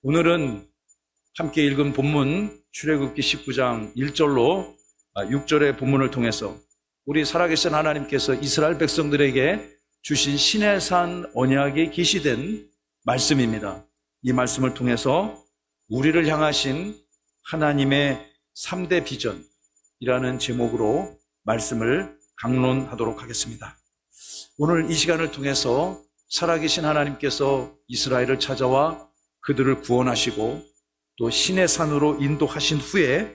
오늘은 함께 읽은 본문 출애굽기 19장 1절로 6절의 본문을 통해서 우리 살아계신 하나님께서 이스라엘 백성들에게 주신 신의 산 언약이 계시된 말씀입니다. 이 말씀을 통해서 우리를 향하신 하나님의 3대 비전이라는 제목으로 말씀을 강론하도록 하겠습니다. 오늘 이 시간을 통해서 살아계신 하나님께서 이스라엘을 찾아와 그들을 구원하시고 또 신의 산으로 인도하신 후에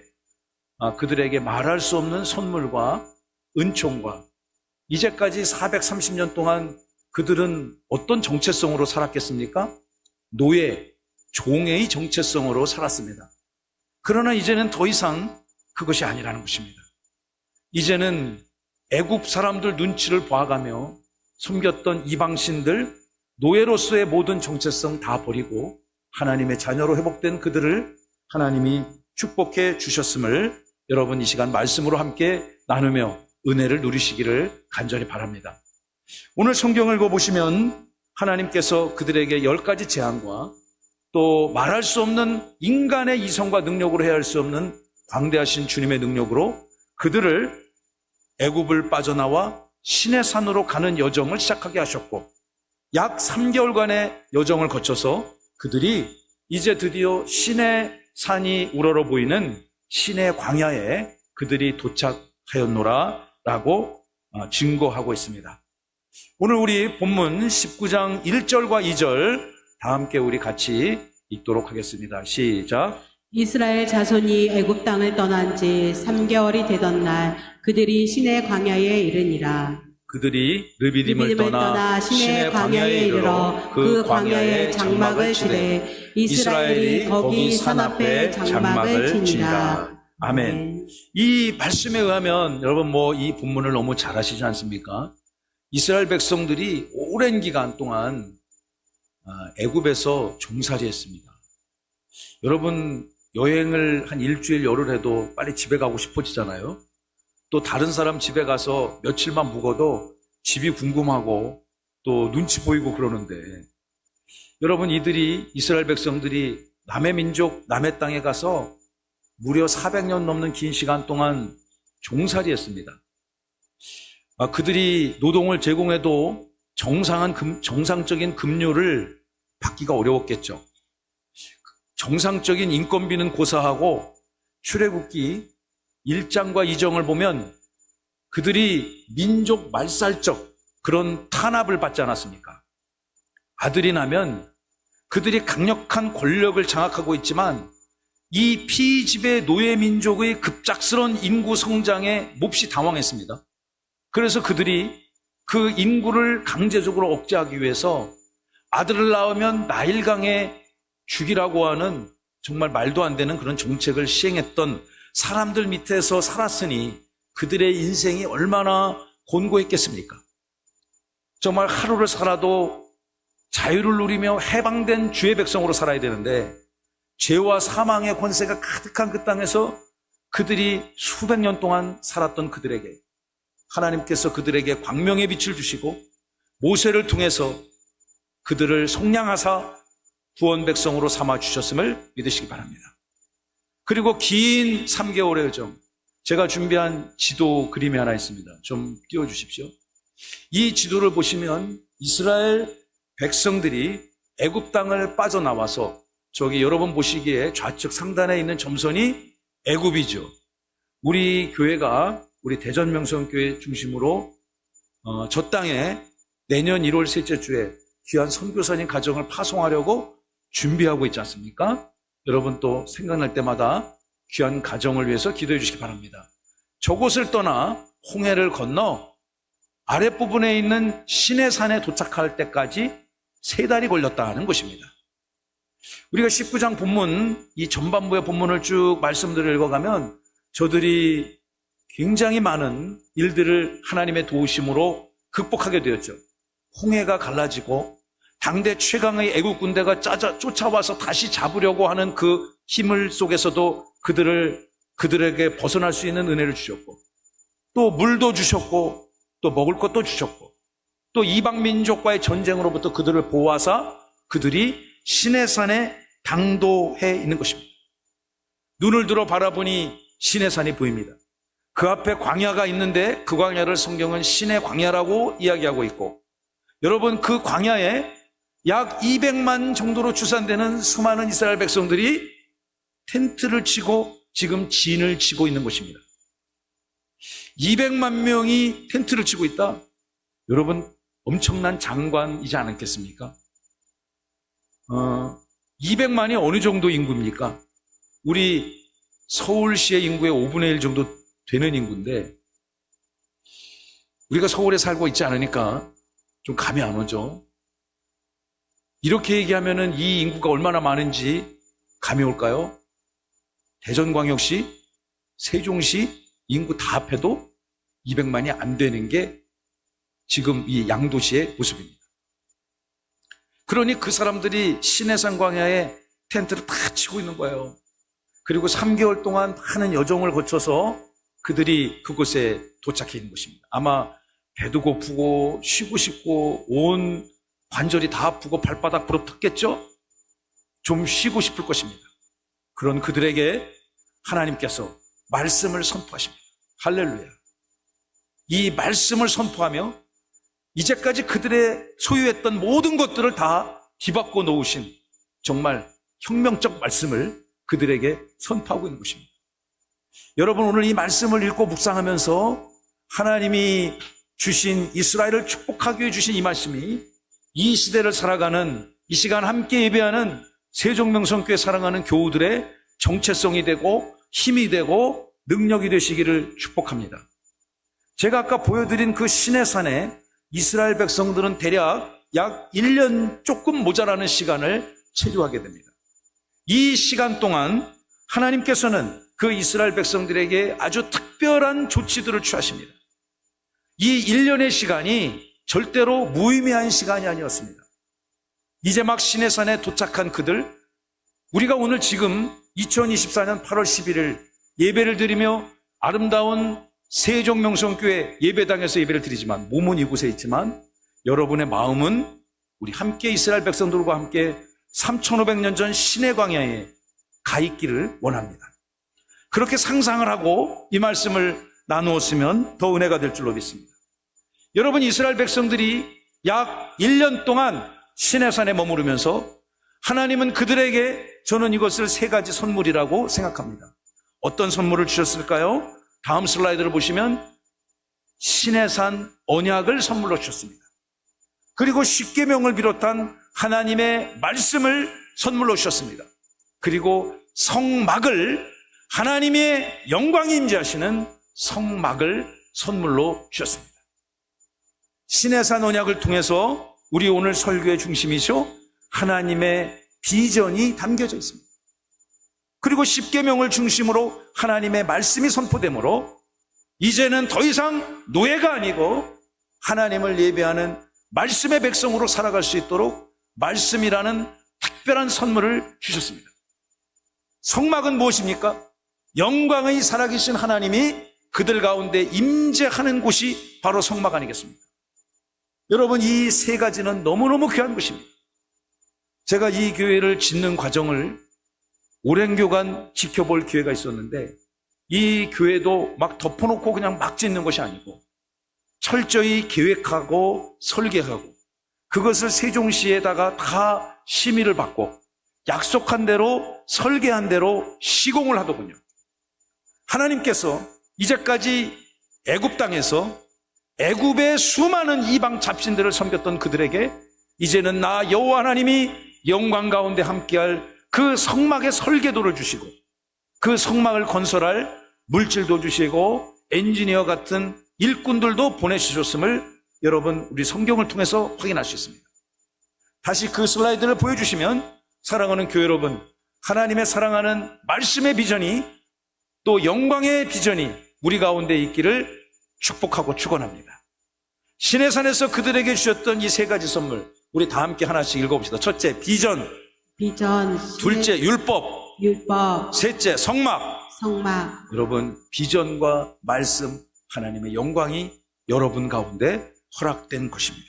그들에게 말할 수 없는 선물과 은총과 이제까지 430년 동안 그들은 어떤 정체성으로 살았겠습니까? 노예, 종의 정체성으로 살았습니다. 그러나 이제는 더 이상 그것이 아니라는 것입니다. 이제는 애굽 사람들 눈치를 봐가며 섬겼던 이방신들, 노예로서의 모든 정체성 다 버리고 하나님의 자녀로 회복된 그들을 하나님이 축복해 주셨음을 여러분 이 시간 말씀으로 함께 나누며 은혜를 누리시기를 간절히 바랍니다. 오늘 성경을 읽어보시면 하나님께서 그들에게 10가지 재앙과 또 말할 수 없는 인간의 이성과 능력으로 헤아릴 수 없는 광대하신 주님의 능력으로 그들을 애굽을 빠져나와 신의 산으로 가는 여정을 시작하게 하셨고 약 3개월간의 여정을 거쳐서 그들이 이제 드디어 신의 산이 우러러 보이는 신의 광야에 그들이 도착하였노라 라고 증거하고 있습니다. 오늘 우리 본문 19장 1절과 2절 다 함께 우리 같이 읽도록 하겠습니다. 시작. 이스라엘 자손이 애굽 땅을 떠난 지 3개월이 되던 날 그들이 신의 광야에 이르니라. 그들이 르비딤을 떠나 신의 광야에 이르러 그 광야에 장막을 치되 이스라엘이 거기 산 앞에 장막을 치니라. 아멘. 이 말씀에 의하면 여러분 이 본문을 너무 잘 아시지 않습니까? 이스라엘 백성들이 오랜 기간 동안 애굽에서 종살이했습니다. 여러분 여행을 한 일주일 열흘 해도 빨리 집에 가고 싶어지잖아요. 또 다른 사람 집에 가서 며칠만 묵어도 집이 궁금하고 또 눈치 보이고 그러는데 여러분 이들이 이스라엘 백성들이 남의 민족 남의 땅에 가서 무려 400년 넘는 긴 시간 동안 종살이했습니다. 그들이 노동을 제공해도 정상적인 급료를 받기가 어려웠겠죠. 정상적인 인건비는 고사하고 출애굽기 1장과 2장을 보면 그들이 민족 말살적 그런 탄압을 받지 않았습니까? 아들이 나면 그들이 강력한 권력을 장악하고 있지만 이 피지배 노예 민족의 급작스러운 인구 성장에 몹시 당황했습니다. 그래서 그들이 그 인구를 강제적으로 억제하기 위해서 아들을 낳으면 나일강에 죽이라고 하는 정말 말도 안 되는 그런 정책을 시행했던 사람들 밑에서 살았으니 그들의 인생이 얼마나 곤고했겠습니까? 정말 하루를 살아도 자유를 누리며 해방된 주의 백성으로 살아야 되는데 죄와 사망의 권세가 가득한 그 땅에서 그들이 수백 년 동안 살았던 그들에게 하나님께서 그들에게 광명의 빛을 주시고 모세를 통해서 그들을 속량하사 구원 백성으로 삼아 주셨음을 믿으시기 바랍니다. 그리고 긴 3개월의 여정, 제가 준비한 지도 그림이 하나 있습니다. 좀 띄워주십시오. 이 지도를 보시면 이스라엘 백성들이 애굽 땅을 빠져나와서 저기 여러분 보시기에 좌측 상단에 있는 점선이 애굽이죠. 우리 교회가 우리 대전명성교회 중심으로 저 땅에 내년 1월 셋째 주에 귀한 선교사님 가정을 파송하려고 준비하고 있지 않습니까? 여러분 또 생각날 때마다 귀한 가정을 위해서 기도해 주시기 바랍니다. 저곳을 떠나 홍해를 건너 아랫부분에 있는 신의 산에 도착할 때까지 3달이 걸렸다 하는 것입니다. 우리가 19장 본문, 이 전반부의 본문을 쭉 말씀들을 읽어가면 저들이 굉장히 많은 일들을 하나님의 도우심으로 극복하게 되었죠. 홍해가 갈라지고 당대 최강의 애국 군대가 쫓아와서 다시 잡으려고 하는 그 힘을 속에서도 그들에게 벗어날 수 있는 은혜를 주셨고 또 물도 주셨고 또 먹을 것도 주셨고 또 이방 민족과의 전쟁으로부터 그들을 보호하사 그들이 시내산에 당도해 있는 것입니다. 눈을 들어 바라보니 시내산이 보입니다. 그 앞에 광야가 있는데 그 광야를 성경은 신의 광야라고 이야기하고 있고, 여러분 그 광야에 약 200만 정도로 추산되는 수많은 이스라엘 백성들이 텐트를 치고 지금 진을 치고 있는 것입니다. 200만 명이 텐트를 치고 있다? 여러분 엄청난 장관이지 않겠습니까? 200만이 어느 정도 인구입니까? 우리 서울시의 인구의 5분의 1 정도 되는 인구인데, 우리가 서울에 살고 있지 않으니까 좀 감이 안 오죠. 이렇게 얘기하면은 이 인구가 얼마나 많은지 감이 올까요? 대전광역시, 세종시 인구 다 합해도 200만이 안 되는 게 지금 이 양도시의 모습입니다. 그러니 그 사람들이 시내산 광야에 텐트를 다 치고 있는 거예요. 그리고 3개월 동안 많은 여정을 거쳐서 그들이 그곳에 도착해 있는 것입니다. 아마 배도 고프고 쉬고 싶고 온 관절이 다 아프고 발바닥 부러뜨겠죠? 좀 쉬고 싶을 것입니다. 그런 그들에게 하나님께서 말씀을 선포하십니다. 할렐루야. 이 말씀을 선포하며 이제까지 그들의 소유했던 모든 것들을 다 뒤바꿔 놓으신 정말 혁명적 말씀을 그들에게 선포하고 있는 것입니다. 여러분 오늘 이 말씀을 읽고 묵상하면서 하나님이 주신 이스라엘을 축복하기 위해 주신 이 말씀이 이 시대를 살아가는, 이 시간 함께 예배하는 세종명성교회 사랑하는 교우들의 정체성이 되고 힘이 되고 능력이 되시기를 축복합니다. 제가 아까 보여드린 그 시내산에 이스라엘 백성들은 대략 약 1년 조금 모자라는 시간을 체류하게 됩니다. 이 시간 동안 하나님께서는 그 이스라엘 백성들에게 아주 특별한 조치들을 취하십니다. 이 1년의 시간이 절대로 무의미한 시간이 아니었습니다. 이제 막 시내산에 도착한 그들, 우리가 오늘 지금 2024년 8월 11일 예배를 드리며 아름다운 세종명성교회 예배당에서 예배를 드리지만 몸은 이곳에 있지만 여러분의 마음은 우리 함께 이스라엘 백성들과 함께 3500년 전 시내 광야에 가 있기를 원합니다. 그렇게 상상을 하고 이 말씀을 나누었으면 더 은혜가 될 줄로 믿습니다. 여러분 이스라엘 백성들이 약 1년 동안 시내산에 머무르면서 하나님은 그들에게, 저는 이것을 3가지 선물이라고 생각합니다. 어떤 선물을 주셨을까요? 다음 슬라이드를 보시면 시내산 언약을 선물로 주셨습니다. 그리고 십계명을 비롯한 하나님의 말씀을 선물로 주셨습니다. 그리고 성막을, 하나님의 영광이 임재하시는 성막을 선물로 주셨습니다. 시내산 언약을 통해서 우리 오늘 설교의 중심이죠, 하나님의 비전이 담겨져 있습니다. 그리고 십계명을 중심으로 하나님의 말씀이 선포되므로 이제는 더 이상 노예가 아니고 하나님을 예배하는 말씀의 백성으로 살아갈 수 있도록 말씀이라는 특별한 선물을 주셨습니다. 성막은 무엇입니까? 영광의 살아계신 하나님이 그들 가운데 임재하는 곳이 바로 성막 아니겠습니까? 여러분 이 3가지는 너무너무 귀한 것입니다. 제가 이 교회를 짓는 과정을 오랜 교간 지켜볼 기회가 있었는데, 이 교회도 막 덮어놓고 그냥 막 짓는 것이 아니고 철저히 계획하고 설계하고 그것을 세종시에다가 다 심의를 받고 약속한 대로 설계한 대로 시공을 하더군요. 하나님께서 이제까지 애굽 땅에서 애굽의 수많은 이방 잡신들을 섬겼던 그들에게 이제는 나 여호와 하나님이 영광 가운데 함께할 그 성막의 설계도를 주시고 그 성막을 건설할 물질도 주시고 엔지니어 같은 일꾼들도 보내주셨음을 여러분 우리 성경을 통해서 확인할 수 있습니다. 다시 그 슬라이드를 보여주시면, 사랑하는 교회 여러분, 하나님의 사랑하는 말씀의 비전이, 또 영광의 비전이 우리 가운데 있기를 축복하고 축원합니다. 시내산에서 그들에게 주셨던 이 3가지 선물, 우리 다 함께 하나씩 읽어봅시다. 첫째, 비전. 둘째, 율법. 셋째, 성막. 여러분, 비전과 말씀, 하나님의 영광이 여러분 가운데 허락된 것입니다.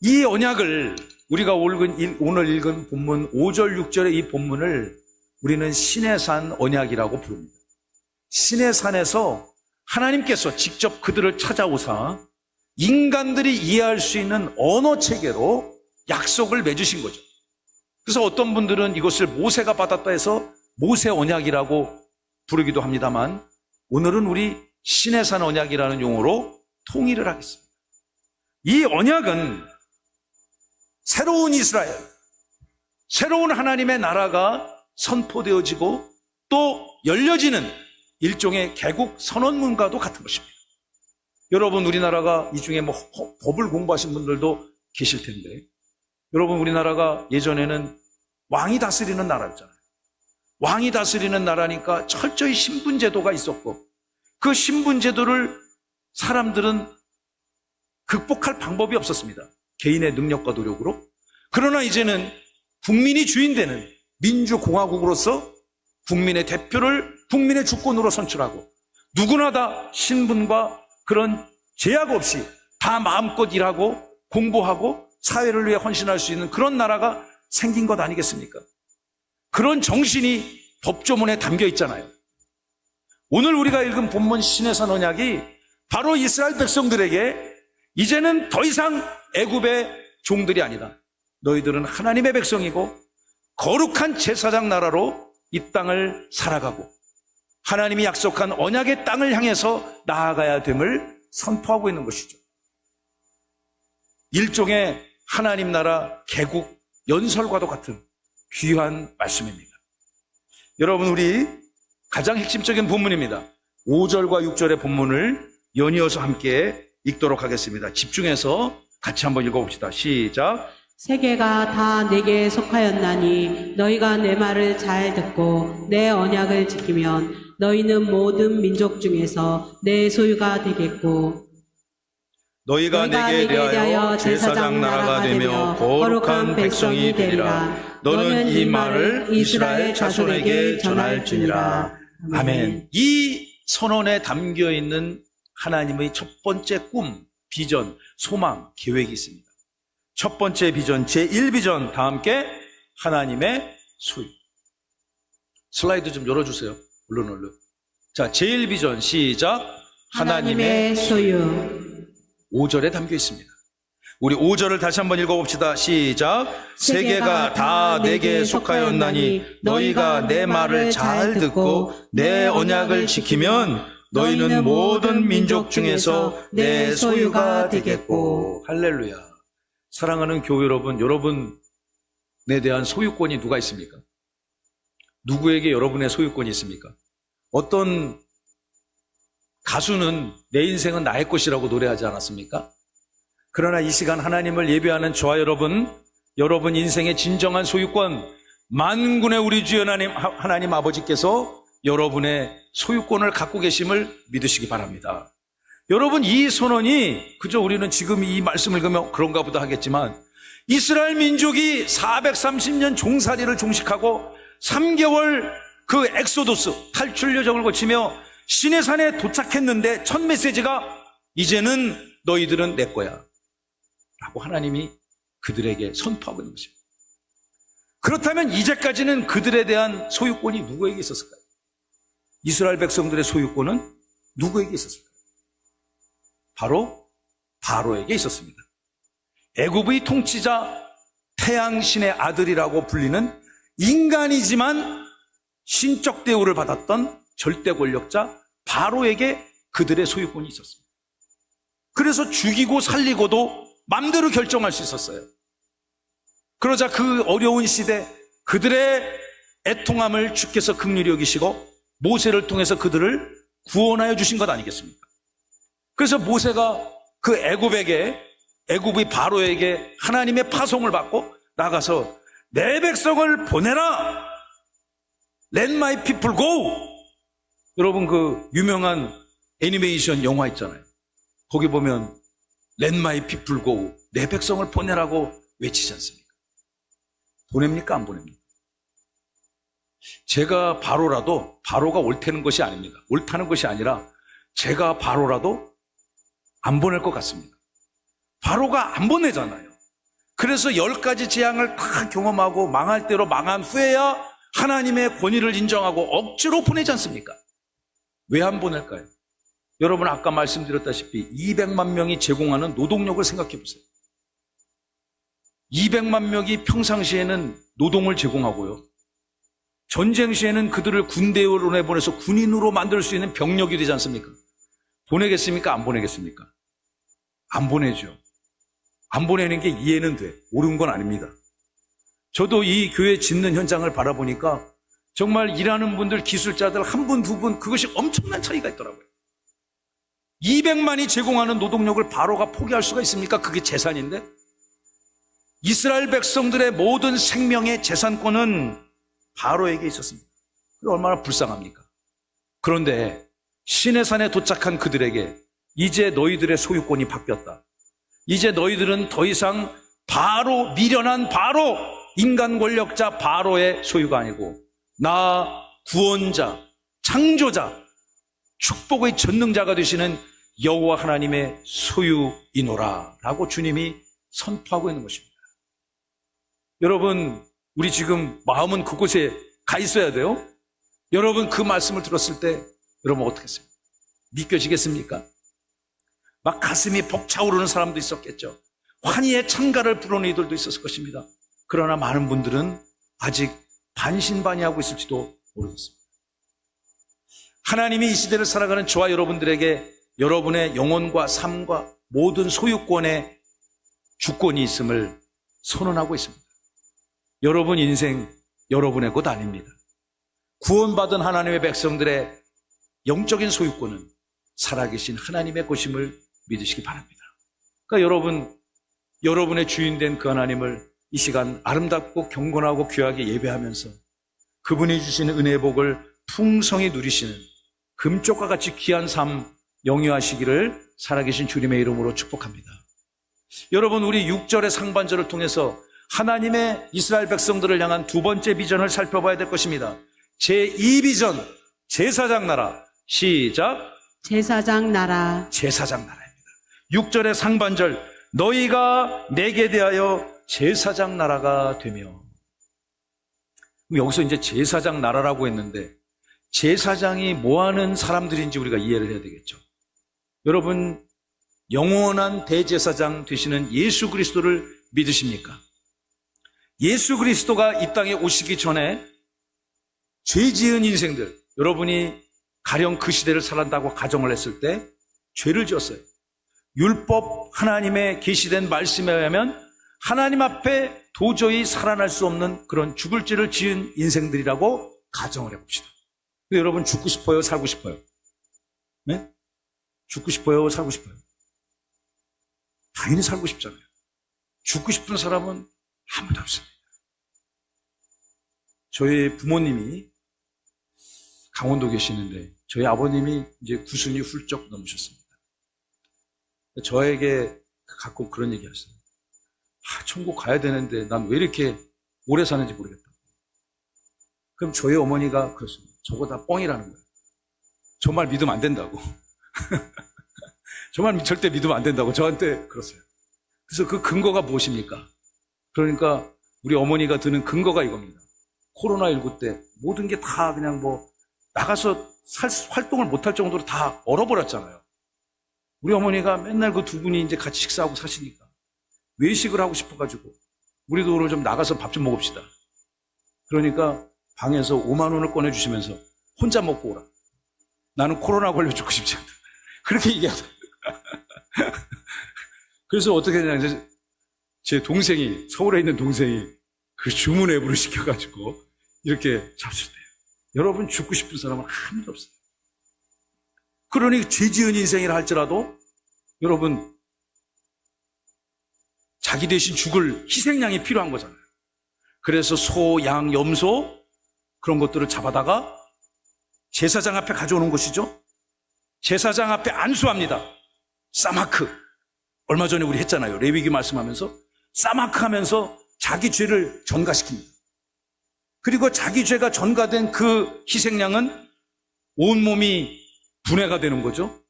이 언약을 우리가 오늘 읽은 본문 5절 6절의 이 본문을 우리는 신의 산 언약이라고 부릅니다. 신의 산에서 하나님께서 직접 그들을 찾아오사 인간들이 이해할 수 있는 언어 체계로 약속을 맺으신 거죠. 그래서 어떤 분들은 이것을 모세가 받았다 해서 모세 언약이라고 부르기도 합니다만, 오늘은 우리 신의 산 언약이라는 용어로 통일을 하겠습니다. 이 언약은 새로운 이스라엘, 새로운 하나님의 나라가 선포되어지고 또 열려지는 일종의 개국 선언문과도 같은 것입니다. 여러분, 우리나라가 이 중에 법을 공부하신 분들도 계실 텐데, 여러분, 우리나라가 예전에는 왕이 다스리는 나라였잖아요. 왕이 다스리는 나라니까 철저히 신분제도가 있었고, 그 신분제도를 사람들은 극복할 방법이 없었습니다. 개인의 능력과 노력으로. 그러나 이제는 국민이 주인되는 민주공화국으로서 국민의 대표를 국민의 주권으로 선출하고, 누구나 다 신분과 그런 제약 없이 다 마음껏 일하고 공부하고 사회를 위해 헌신할 수 있는 그런 나라가 생긴 것 아니겠습니까? 그런 정신이 법조문에 담겨 있잖아요. 오늘 우리가 읽은 본문 신의 산 언약이 바로 이스라엘 백성들에게 이제는 더 이상 애굽의 종들이 아니다, 너희들은 하나님의 백성이고 거룩한 제사장 나라로 이 땅을 살아가고 하나님이 약속한 언약의 땅을 향해서 나아가야 됨을 선포하고 있는 것이죠. 일종의 하나님 나라 개국 연설과도 같은 귀한 말씀입니다. 여러분, 우리 가장 핵심적인 본문입니다. 5절과 6절의 본문을 연이어서 함께 읽도록 하겠습니다. 집중해서 같이 한번 읽어봅시다. 시작. 세계가 다 내게 속하였나니 너희가 내 말을 잘 듣고 내 언약을 지키면 너희는 모든 민족 중에서 내 소유가 되겠고, 너희가 내게 대하여 제사장 나라가 되며 거룩한 백성이 되리라. 너는 이 말을 이스라엘 자손에게 전할지니라. 아멘. 이 선언에 담겨 있는 하나님의 첫 번째 꿈, 비전, 소망, 계획이 있습니다. 첫 번째 비전, 제1비전, 다 함께 하나님의 소유. 슬라이드 좀 열어주세요. 얼른. 자, 제1비전 시작. 하나님의 소유. 5절에 담겨 있습니다. 우리 5절을 다시 한번 읽어봅시다. 시작. 세계가 다 내게 속하였나니 너희가 내 말을 잘 듣고 내 언약을 지키면 너희는 모든 민족 중에서 내 소유가 되겠고. 할렐루야. 사랑하는 교회 여러분, 여러분에 대한 소유권이 누가 있습니까? 누구에게 여러분의 소유권이 있습니까? 어떤 가수는 내 인생은 나의 것이라고 노래하지 않았습니까? 그러나 이 시간 하나님을 예배하는 저와 여러분 인생의 진정한 소유권, 만군의 우리 주 하나님 아버지께서 여러분의 소유권을 갖고 계심을 믿으시기 바랍니다. 여러분, 이 선언이 그저 우리는 지금 이 말씀을 읽으면 그런가 보다 하겠지만, 이스라엘 민족이 430년 종살이를 종식하고 3개월 그 엑소도스 탈출 여정을 거치며 신의 산에 도착했는데 첫 메시지가 이제는 너희들은 내 거야 라고 하나님이 그들에게 선포하고 있는 것입니다. 그렇다면 이제까지는 그들에 대한 소유권이 누구에게 있었을까요? 이스라엘 백성들의 소유권은 누구에게 있었을까요? 바로 바로에게 있었습니다. 애굽의 통치자, 태양신의 아들이라고 불리는 인간이지만 신적 대우를 받았던 절대 권력자 바로에게 그들의 소유권이 있었습니다. 그래서 죽이고 살리고도 마음대로 결정할 수 있었어요. 그러자 그 어려운 시대 그들의 애통함을 주께서 긍휼히 여기시고 모세를 통해서 그들을 구원하여 주신 것 아니겠습니까? 그래서 모세가 그 애굽의 바로에게 하나님의 파송을 받고 나가서 내 백성을 보내라. Let my people go. 여러분, 그 유명한 애니메이션 영화 있잖아요. 거기 보면 Let my people go. 내 백성을 보내라고 외치지 않습니까? 보냅니까? 안 보냅니까? 제가 바로라도 바로가 옳다는 것이 아닙니다. 옳다는 것이 아니라 제가 바로라도 안 보낼 것 같습니다. 바로가 안 보내잖아요. 그래서 10가지 재앙을 다 경험하고 망할 대로 망한 후에야 하나님의 권위를 인정하고 억지로 보내지 않습니까? 왜 안 보낼까요? 여러분 아까 말씀드렸다시피 200만 명이 제공하는 노동력을 생각해 보세요. 200만 명이 평상시에는 노동을 제공하고요. 전쟁 시에는 그들을 군대로 내보내서 군인으로 만들 수 있는 병력이 되지 않습니까? 보내겠습니까? 안 보내겠습니까? 안 보내죠. 안 보내는 게 이해는 돼. 옳은 건 아닙니다. 저도 이 교회 짓는 현장을 바라보니까 정말 일하는 분들, 기술자들 한 분, 두 분, 그것이 엄청난 차이가 있더라고요. 200만이 제공하는 노동력을 바로가 포기할 수가 있습니까? 그게 재산인데? 이스라엘 백성들의 모든 생명의 재산권은 바로에게 있었습니다. 얼마나 불쌍합니까? 그런데 시내산에 도착한 그들에게 이제 너희들의 소유권이 바뀌었다. 이제 너희들은 더 이상 바로, 미련한 바로, 인간 권력자 바로의 소유가 아니고 나 구원자, 창조자, 축복의 전능자가 되시는 여호와 하나님의 소유이노라 라고 주님이 선포하고 있는 것입니다. 여러분, 우리 지금 마음은 그곳에 가 있어야 돼요. 여러분 그 말씀을 들었을 때 여러분 어떻겠습니까? 믿겨지겠습니까? 막 가슴이 벅차오르는 사람도 있었겠죠. 환희의 찬가를 부르는 이들도 있었을 것입니다. 그러나 많은 분들은 아직 반신반의하고 있을지도 모르겠습니다. 하나님이 이 시대를 살아가는 저와 여러분들에게 여러분의 영혼과 삶과 모든 소유권의 주권이 있음을 선언하고 있습니다. 여러분 인생 여러분의 것 아닙니다. 구원받은 하나님의 백성들의 영적인 소유권은 살아계신 하나님의 것임을 믿으시기 바랍니다. 그러니까 여러분의 주인된 그 하나님을 이 시간 아름답고 경건하고 귀하게 예배하면서 그분이 주시는 은혜의 복을 풍성히 누리시는 금쪽과 같이 귀한 삶 영유하시기를 살아계신 주님의 이름으로 축복합니다. 여러분, 우리 6절의 상반절을 통해서 하나님의 이스라엘 백성들을 향한 두 번째 비전을 살펴봐야 될 것입니다. 제2비전, 제사장 나라. 시작. 제사장 나라. 제사장 나라입니다. 6절의 상반절, 너희가 내게 대하여 제사장 나라가 되며. 여기서 이제 제사장 나라라고 했는데 제사장이 뭐하는 사람들인지 우리가 이해를 해야 되겠죠. 여러분, 영원한 대제사장 되시는 예수 그리스도를 믿으십니까? 예수 그리스도가 이 땅에 오시기 전에 죄 지은 인생들, 여러분이 가령 그 시대를 살았다고 가정을 했을 때 죄를 지었어요. 율법 하나님의 계시된 말씀에 의하면 하나님 앞에 도저히 살아날 수 없는 그런 죽을 죄를 지은 인생들이라고 가정을 해봅시다. 근데 여러분 죽고 싶어요? 살고 싶어요? 네? 죽고 싶어요? 살고 싶어요? 당연히 살고 싶잖아요. 죽고 싶은 사람은 아무도 없습니다. 저희 부모님이 강원도 계시는데 저희 아버님이 이제 90이 훌쩍 넘으셨습니다. 저에게 가끔 그런 얘기 하셨어요. 천국 가야 되는데 난 왜 이렇게 오래 사는지 모르겠다. 그럼 저희 어머니가 그렇습니다. 저거 다 뻥이라는 거예요. 정말 믿으면 안 된다고. 정말 절대 믿으면 안 된다고 저한테 그랬어요. 그래서 그 근거가 무엇입니까? 그러니까 우리 어머니가 드는 근거가 이겁니다. 코로나19 때 모든 게 다 그냥 나가서 활동을 못할 정도로 다 얼어버렸잖아요. 우리 어머니가 맨날 그 두 분이 이제 같이 식사하고 사시니까 외식을 하고 싶어가지고 우리도 오늘 좀 나가서 밥 좀 먹읍시다. 그러니까 방에서 5만 원을 꺼내주시면서 혼자 먹고 오라. 나는 코로나 걸려 죽고 싶지 않다. 그렇게 얘기하더라고요. 그래서 어떻게 했냐면 제 동생이, 서울에 있는 동생이 그 주문 앱으로 시켜가지고 이렇게 잡수대요. 여러분, 죽고 싶은 사람은 아무도 없어요. 그러니 죄 지은 인생이라 할지라도 여러분, 자기 대신 죽을 희생양이 필요한 거잖아요. 그래서 소, 양, 염소 그런 것들을 잡아다가 제사장 앞에 가져오는 것이죠. 제사장 앞에 안수합니다. 사마크. 얼마 전에 우리 했잖아요. 레위기 말씀하면서 사마크 하면서 자기 죄를 전가시킵니다. 그리고 자기 죄가 전가된 그 희생양은 온몸이 분해가 되는 거죠.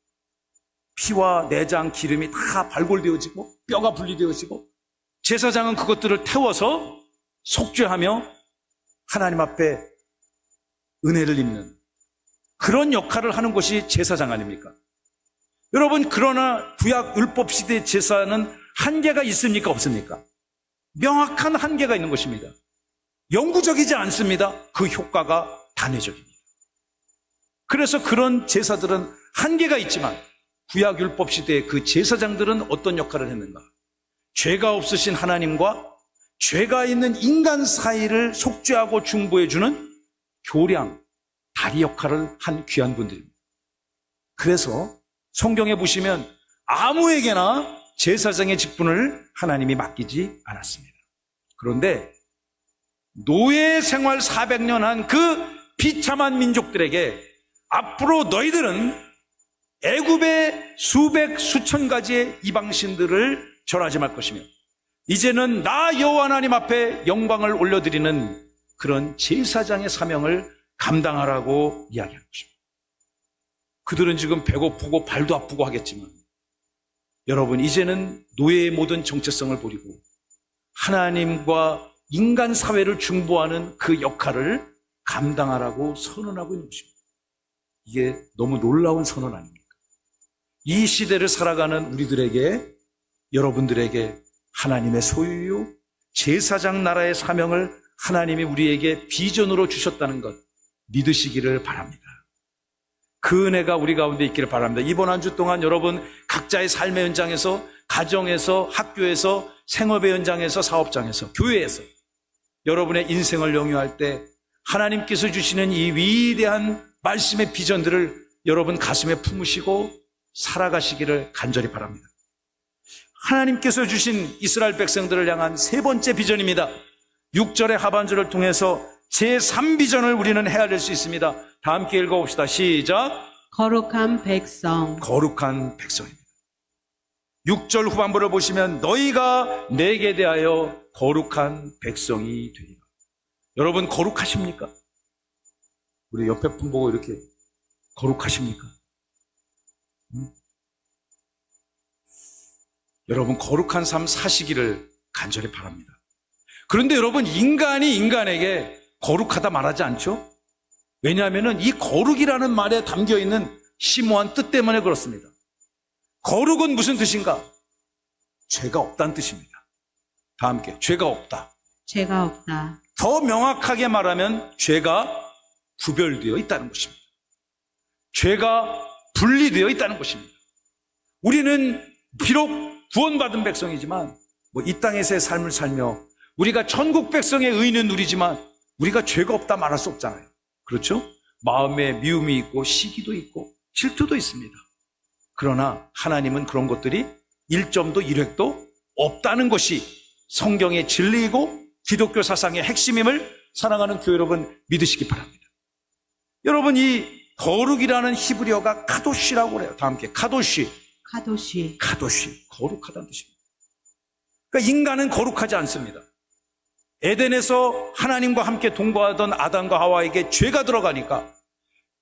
피와 내장, 기름이 다 발골되어지고 뼈가 분리되어지고 제사장은 그것들을 태워서 속죄하며 하나님 앞에 은혜를 입는 그런 역할을 하는 것이 제사장 아닙니까? 여러분, 그러나 구약 율법 시대 제사는 한계가 있습니까? 없습니까? 명확한 한계가 있는 것입니다. 영구적이지 않습니다. 그 효과가 단회적입니다. 그래서 그런 제사들은 한계가 있지만 구약 율법 시대의 그 제사장들은 어떤 역할을 했는가? 죄가 없으신 하나님과 죄가 있는 인간 사이를 속죄하고 중보해주는 교량, 다리 역할을 한 귀한 분들입니다. 그래서 성경에 보시면 아무에게나 제사장의 직분을 하나님이 맡기지 않았습니다. 그런데 노예 생활 400년 한 그 비참한 민족들에게 앞으로 너희들은 애굽의 수백 수천 가지의 이방신들을 절하지 말 것이며 이제는 나 여호와 하나님 앞에 영광을 올려드리는 그런 제사장의 사명을 감당하라고 이야기하는 것입니다. 그들은 지금 배고프고 발도 아프고 하겠지만 여러분, 이제는 노예의 모든 정체성을 버리고 하나님과 인간 사회를 중보하는 그 역할을 감당하라고 선언하고 있는 것입니다. 이게 너무 놀라운 선언 아닙니까? 이 시대를 살아가는 우리들에게, 여러분들에게 하나님의 소유요 제사장 나라의 사명을 하나님이 우리에게 비전으로 주셨다는 것 믿으시기를 바랍니다. 그 은혜가 우리 가운데 있기를 바랍니다. 이번 한 주 동안 여러분 각자의 삶의 현장에서, 가정에서, 학교에서, 생업의 현장에서, 사업장에서, 교회에서 여러분의 인생을 영유할 때 하나님께서 주시는 이 위대한 말씀의 비전들을 여러분 가슴에 품으시고 살아가시기를 간절히 바랍니다. 하나님께서 주신 이스라엘 백성들을 향한 세 번째 비전입니다. 6절의 하반절을 통해서 제3비전을 우리는 헤아릴 수 있습니다. 다 함께 읽어봅시다. 시작. 거룩한 백성. 거룩한 백성입니다. 6절 후반부를 보시면 너희가 내게 대하여 거룩한 백성이 되리라. 여러분 거룩하십니까? 우리 옆에 분 보고 이렇게 거룩하십니까? 여러분 거룩한 삶 사시기를 간절히 바랍니다. 그런데 여러분 인간이 인간에게 거룩하다 말하지 않죠? 왜냐하면 이 거룩이라는 말에 담겨있는 심오한 뜻 때문에 그렇습니다. 거룩은 무슨 뜻인가? 죄가 없다는 뜻입니다. 다 함께 죄가 없다. 죄가 없다. 더 명확하게 말하면 죄가 구별되어 있다는 것입니다. 죄가 분리되어 있다는 것입니다. 우리는 비록 구원받은 백성이지만 이 땅에서의 삶을 살며 우리가 천국 백성의 의는 누리지만 우리가 죄가 없다 말할 수 없잖아요. 그렇죠? 마음에 미움이 있고 시기도 있고 질투도 있습니다. 그러나 하나님은 그런 것들이 1점도 1획도 없다는 것이 성경의 진리이고 기독교 사상의 핵심임을 사랑하는 교회 여러분 믿으시기 바랍니다. 여러분 이 거룩이라는 히브리어가 카도시라고 그래요. 다 함께 카도시. 카도시 거룩하다는 뜻입니다. 그러니까 인간은 거룩하지 않습니다. 에덴에서 하나님과 함께 동거하던 아담과 하와에게 죄가 들어가니까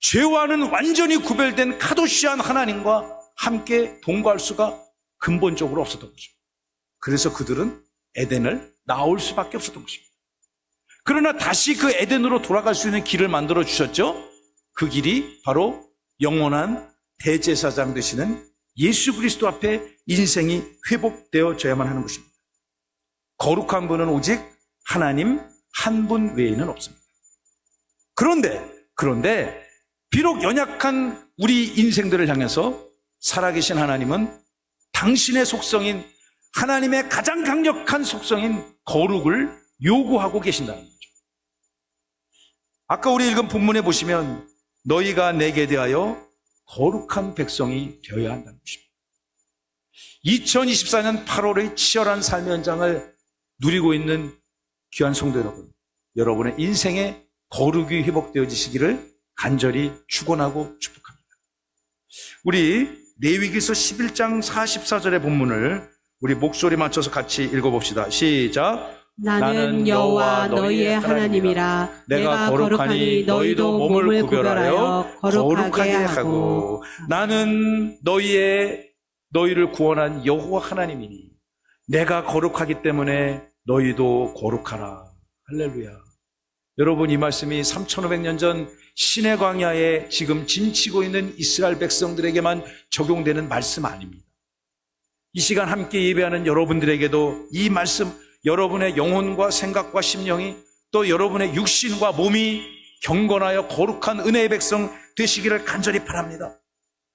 죄와는 완전히 구별된 카도시한 하나님과 함께 동거할 수가 근본적으로 없었던 거죠. 그래서 그들은 에덴을 나올 수밖에 없었던 것입니다. 그러나 다시 그 에덴으로 돌아갈 수 있는 길을 만들어 주셨죠. 그 길이 바로 영원한 대제사장 되시는 예수 그리스도 앞에 인생이 회복되어져야만 하는 것입니다. 거룩한 분은 오직 하나님 한 분 외에는 없습니다. 그런데 비록 연약한 우리 인생들을 향해서 살아계신 하나님은 당신의 속성인 하나님의 가장 강력한 속성인 거룩을 요구하고 계신다는 거죠. 아까 우리 읽은 본문에 보시면 너희가 내게 대하여 거룩한 백성이 되어야 한다는 것입니다. 2024년 8월의 치열한 삶의 현장을 누리고 있는 귀한 성도 여러분, 여러분의 인생에 거룩이 회복되어지시기를 간절히 축원하고 축복합니다. 우리 레위기서 11장 44절의 본문을 우리 목소리 맞춰서 같이 읽어봅시다. 시작. 나는 여호와 너희의 하나님이라. 내가 거룩하니 너희도 몸을 구별하여 거룩하게 하고. 나는 너희를 구원한 여호와 하나님이니 내가 거룩하기 때문에 너희도 거룩하라. 할렐루야. 여러분, 이 말씀이 3500년 전 시내 광야에 지금 진치고 있는 이스라엘 백성들에게만 적용되는 말씀 아닙니다. 이 시간 함께 예배하는 여러분들에게도 이 말씀, 여러분의 영혼과 생각과 심령이 또 여러분의 육신과 몸이 경건하여 거룩한 은혜의 백성 되시기를 간절히 바랍니다.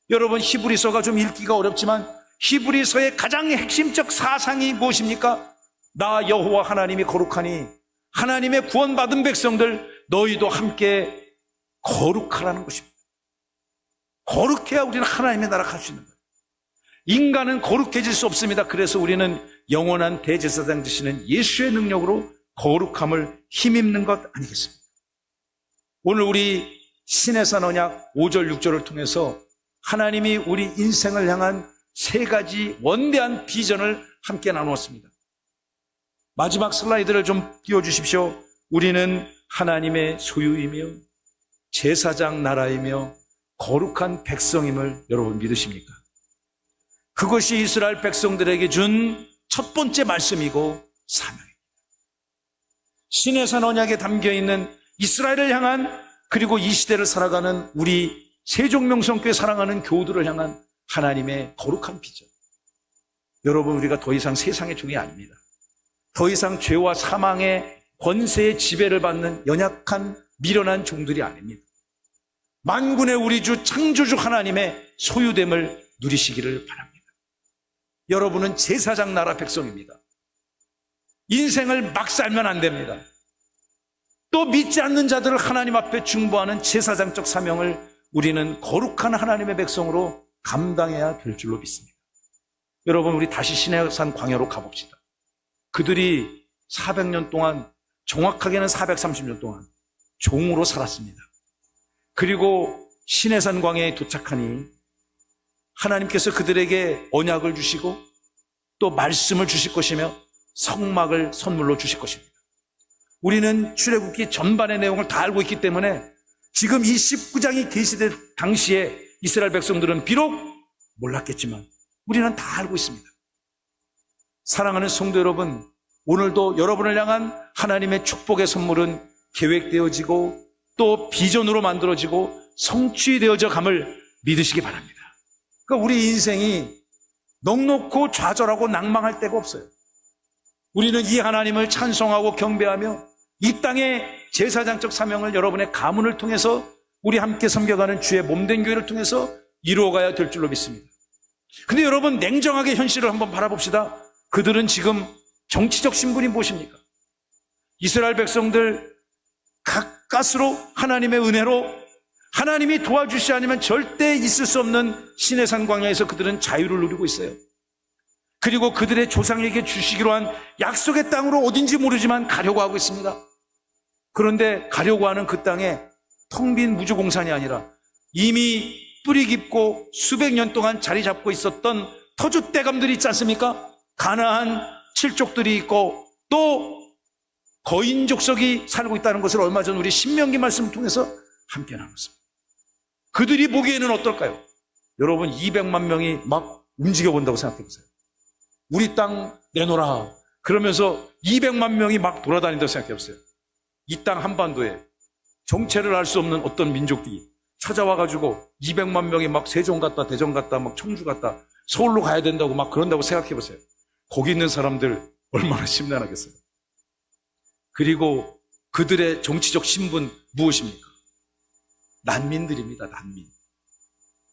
여러분, 히브리서가 좀 읽기가 어렵지만 히브리서의 가장 핵심적 사상이 무엇입니까? 나 여호와 하나님이 거룩하니 하나님의 구원받은 백성들 너희도 함께 거룩하라는 것입니다. 거룩해야 우리는 하나님의 나라 갈 수 있는 거예요. 인간은 거룩해질 수 없습니다. 그래서 우리는 영원한 대제사장 되시는 예수의 능력으로 거룩함을 힘입는 것 아니겠습니까? 오늘 우리 신해산 언약 5절 6절을 통해서 하나님이 우리 인생을 향한 세 가지 원대한 비전을 함께 나누었습니다. 마지막 슬라이드를 좀 띄워주십시오. 우리는 하나님의 소유이며 제사장 나라이며 거룩한 백성임을 여러분 믿으십니까? 그것이 이스라엘 백성들에게 준 첫 번째 말씀이고 사명입니다. 시내산 언약에 담겨있는 이스라엘을 향한, 그리고 이 시대를 살아가는 우리 세종명성교회 사랑하는 교우들을 향한 하나님의 거룩한 비전. 여러분, 우리가 더 이상 세상의 종이 아닙니다. 더 이상 죄와 사망의 권세의 지배를 받는 연약한 미련한 종들이 아닙니다. 만군의 우리 주 창조주 하나님의 소유됨을 누리시기를 바랍니다. 여러분은 제사장 나라 백성입니다. 인생을 막 살면 안 됩니다. 또 믿지 않는 자들을 하나님 앞에 중보하는 제사장적 사명을 우리는 거룩한 하나님의 백성으로 감당해야 될 줄로 믿습니다. 여러분, 우리 다시 시내산 광야로 가봅시다. 그들이 400년 동안, 정확하게는 430년 동안 종으로 살았습니다. 그리고 시내산 광야에 도착하니 하나님께서 그들에게 언약을 주시고 또 말씀을 주실 것이며 성막을 선물로 주실 것입니다. 우리는 출애굽기 전반의 내용을 다 알고 있기 때문에 지금 이 19장이 계시될 당시에 이스라엘 백성들은 비록 몰랐겠지만 우리는 다 알고 있습니다. 사랑하는 성도 여러분, 오늘도 여러분을 향한 하나님의 축복의 선물은 계획되어지고 또 비전으로 만들어지고 성취되어져 감을 믿으시기 바랍니다. 그러니까 우리 인생이 넉넉고 좌절하고 낭망할 데가 없어요. 우리는 이 하나님을 찬송하고 경배하며 이 땅의 제사장적 사명을 여러분의 가문을 통해서 우리 함께 섬겨가는 주의 몸된 교회를 통해서 이루어가야 될 줄로 믿습니다. 근데 여러분, 냉정하게 현실을 한번 바라봅시다. 그들은 지금 정치적 신분이 무엇입니까? 이스라엘 백성들 가까스로 하나님의 은혜로 하나님이 도와주시지 않으면 절대 있을 수 없는 시내산 광야에서 그들은 자유를 누리고 있어요. 그리고 그들의 조상에게 주시기로 한 약속의 땅으로 어딘지 모르지만 가려고 하고 있습니다. 그런데 가려고 하는 그 땅에 텅 빈 무주공산이 아니라 이미 뿌리 깊고 수백 년 동안 자리 잡고 있었던 터줏대감들이 있지 않습니까? 가나안 칠족들이 있고 또 거인 족속이 살고 있다는 것을 얼마 전 우리 신명기 말씀을 통해서 함께 나눴습니다. 그들이 보기에는 어떨까요? 여러분, 200만 명이 막 움직여 본다고 생각해 보세요. 우리 땅 내놓으라 그러면서 200만 명이 막 돌아다닌다고 생각해 보세요. 이 땅 한반도에 정체를 알 수 없는 어떤 민족들이 찾아와가지고 200만 명이 막 세종 갔다 대전 갔다 막 청주 갔다 서울로 가야 된다고 막 그런다고 생각해 보세요. 거기 있는 사람들 얼마나 심란하겠어요. 그리고 그들의 정치적 신분 무엇입니까? 난민들입니다. 난민.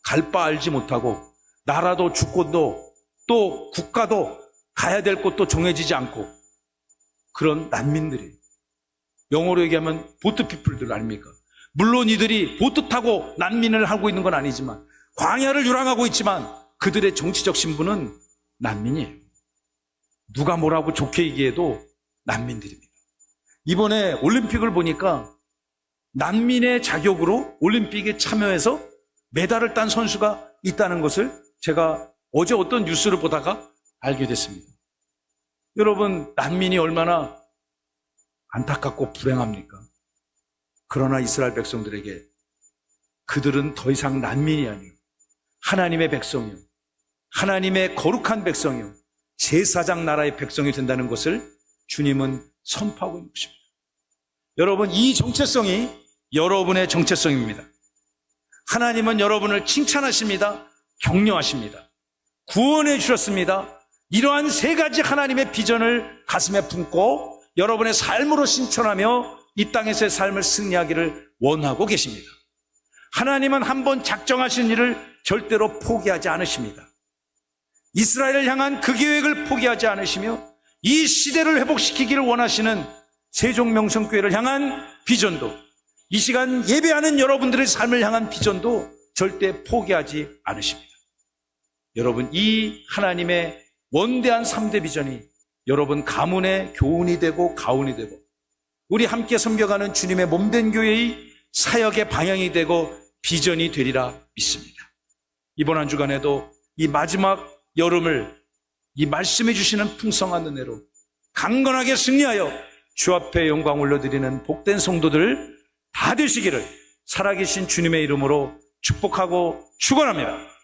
갈 바 알지 못하고 나라도 주권도 또 국가도 가야 될 곳도 정해지지 않고 그런 난민들이에요. 영어로 얘기하면 보트 피플들 아닙니까? 물론 이들이 보트 타고 난민을 하고 있는 건 아니지만 광야를 유랑하고 있지만 그들의 정치적 신분은 난민이에요. 누가 뭐라고 좋게 얘기해도 난민들입니다. 이번에 올림픽을 보니까 난민의 자격으로 올림픽에 참여해서 메달을 딴 선수가 있다는 것을 제가 어제 어떤 뉴스를 보다가 알게 됐습니다. 여러분, 난민이 얼마나 안타깝고 불행합니까? 그러나 이스라엘 백성들에게 그들은 더 이상 난민이 아니에요. 하나님의 백성이요. 하나님의 거룩한 백성이요. 제사장 나라의 백성이 된다는 것을 주님은 선포하고 있는 것입니다. 여러분, 이 정체성이 여러분의 정체성입니다. 하나님은 여러분을 칭찬하십니다. 격려하십니다. 구원해 주셨습니다. 이러한 세 가지 하나님의 비전을 가슴에 품고 여러분의 삶으로 실천하며 이 땅에서의 삶을 승리하기를 원하고 계십니다. 하나님은 한번 작정하신 일을 절대로 포기하지 않으십니다. 이스라엘을 향한 그 계획을 포기하지 않으시며 이 시대를 회복시키기를 원하시는 세종명성교회를 향한 비전도, 이 시간 예배하는 여러분들의 삶을 향한 비전도 절대 포기하지 않으십니다. 여러분, 이 하나님의 원대한 3대 비전이 여러분 가문의 교훈이 되고 가훈이 되고 우리 함께 섬겨가는 주님의 몸된 교회의 사역의 방향이 되고 비전이 되리라 믿습니다. 이번 한 주간에도 이 마지막 여름을 이 말씀해 주시는 풍성한 은혜로 강건하게 승리하여 주 앞에 영광 올려드리는 복된 성도들 다 되시기를 살아계신 주님의 이름으로 축복하고 축원합니다.